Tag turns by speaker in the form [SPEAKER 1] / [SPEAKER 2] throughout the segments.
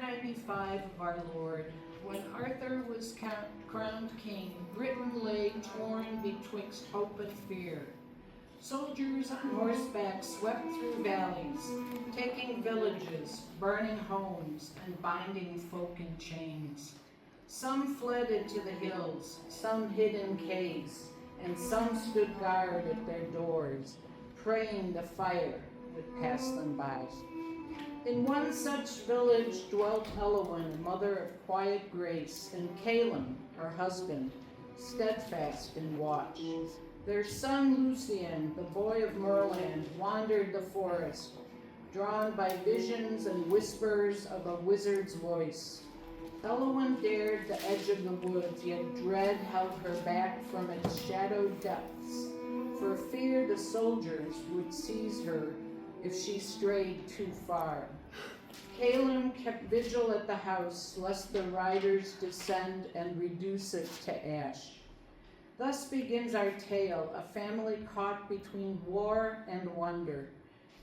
[SPEAKER 1] 495 of our Lord, when Arthur was crowned king, Britain lay torn betwixt hope and fear. Soldiers on horseback swept through valleys, taking villages, burning homes, and binding folk in chains. Some fled into the hills, some hid in caves, and some stood guard at their doors, praying the fire would pass them by. In one such village dwelt Elowen, mother of quiet grace, and Caleb, her husband, steadfast in watch. Their son Lucien, the boy of Murland, wandered the forest, drawn by visions and whispers of a wizard's voice. Elowen dared the edge of the woods, yet dread held her back from its shadowed depths, for fear the soldiers would seize her if she strayed too far. Caleb kept vigil at the house, lest the riders descend and reduce it to ash. Thus begins our tale, a family caught between war and wonder,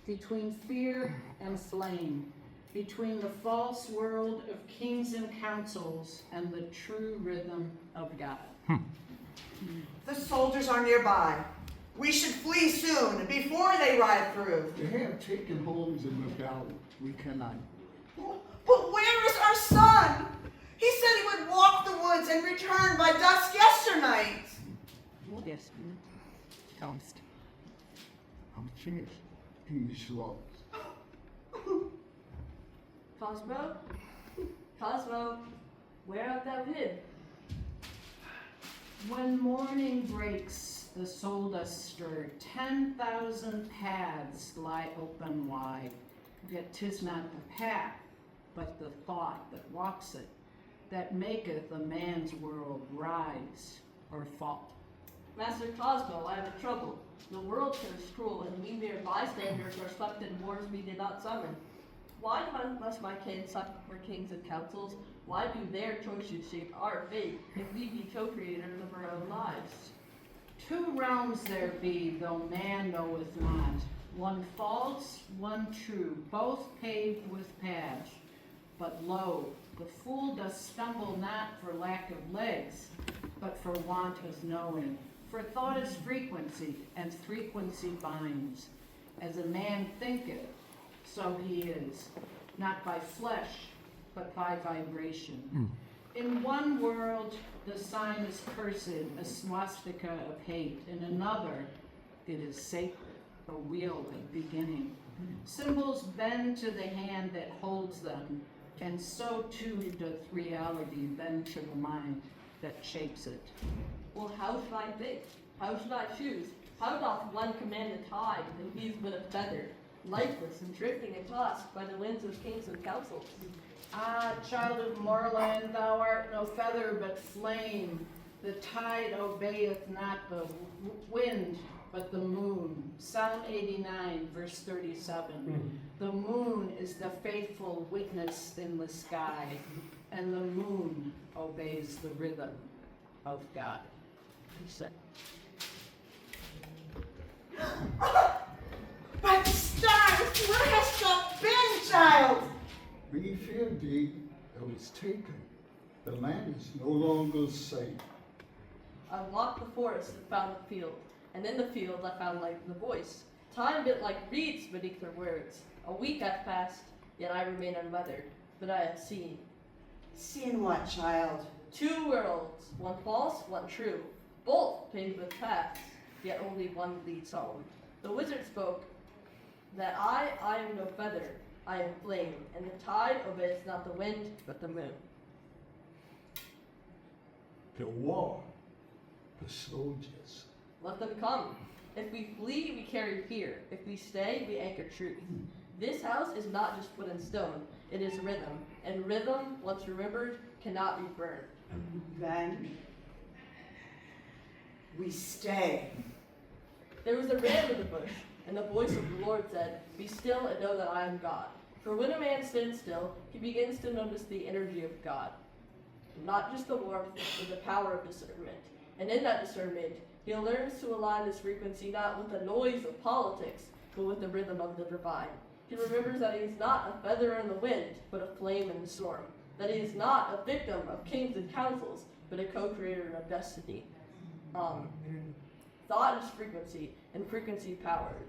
[SPEAKER 1] between fear and flame, between the false world of kings and councils and the true rhythm of God.
[SPEAKER 2] The soldiers are nearby. We should flee soon, before they ride through.
[SPEAKER 3] They have taken homes in the valley. We cannot.
[SPEAKER 2] But where is our son? He said he would walk the woods and return by dusk yesternight.
[SPEAKER 4] Yes, Thomas.
[SPEAKER 3] I'm finished. He slows.
[SPEAKER 4] Cosmo, where art thou hid?
[SPEAKER 1] When morning breaks, the soul doth stir. 10,000 paths lie open wide. Yet 'tis not the path, but the thought that walks it, that maketh a man's world rise or fall.
[SPEAKER 4] Master Cosmo, I have a trouble. The world turns cruel, and we mere bystanders are swept in wars we did not summon. Why must my kin suffer for kings and councils? Why do their choices shape our fate, if we be co-creators of our own lives?
[SPEAKER 1] 2 realms there be, though man knoweth not. One false, one true, both paved with paths. But lo, the fool doth stumble not for lack of legs, but for want of knowing. For thought is frequency, and frequency binds. As a man thinketh, so he is, not by flesh, but by vibration. In one world, the sign is cursed, a swastika of hate. In another, it is sacred, a wheel of beginning. Symbols bend to the hand that holds them, and so too doth reality bend to the mind that shapes it.
[SPEAKER 4] Well, how should I think? How should I choose? How doth one command the tide, and he's but a feather, lifeless and drifting and tossed by the winds of kings and councils?
[SPEAKER 1] Ah, child of Murland, thou art no feather but flame. The tide obeyeth not the wind, but the moon. Psalm 89, verse 37. The moon is the faithful witness in the sky, and the moon obeys the rhythm of God. He said.
[SPEAKER 2] By the stars, where hast thou been, child?
[SPEAKER 3] We fear thee, it was taken. The land is no longer safe.
[SPEAKER 4] I walked the forest and found the field, and in the field I found like the voice. Time bit like reeds beneath her words. A week hath passed, yet I remain unmothered, but I have seen.
[SPEAKER 2] Seen what, child?
[SPEAKER 4] 2 worlds, one false, one true, both paved with paths, yet only one leads home. The wizard spoke that I am no feather, I am flame, and the tide obeys not the wind, but the moon.
[SPEAKER 3] The war, the soldiers.
[SPEAKER 4] Let them come. If we flee, we carry fear. If we stay, we anchor truth. This house is not just put in stone, it is rhythm, and rhythm, once remembered, cannot be burned.
[SPEAKER 2] Then we stay.
[SPEAKER 4] There was a ram in the bush, and the voice of the Lord said, "Be still and know that I am God." For when a man stands still, he begins to notice the energy of God. Not just the warmth, but the power of discernment. And in that discernment, he learns to align his frequency not with the noise of politics, but with the rhythm of the divine. He remembers that he is not a feather in the wind, but a flame in the storm. That he is not a victim of kings and councils, but a co-creator of destiny. Thought is frequency, and frequency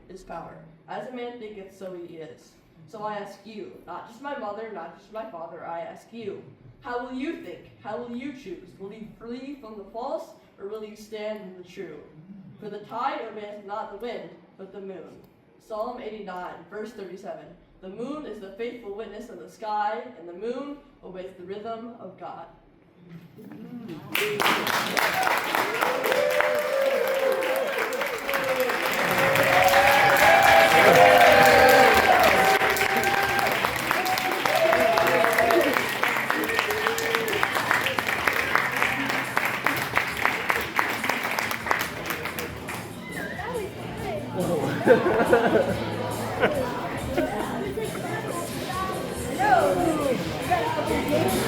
[SPEAKER 4] is power. As a man thinketh, so he is. So I ask you, not just my mother, not just my father, I ask you, how will you think? How will you choose? Will you flee from the false, or will you stand in the true? For the tide obeyeth not the wind, but the moon. Psalm 89, verse 37. The moon is the faithful witness of the sky, and the moon obeys the rhythm of God.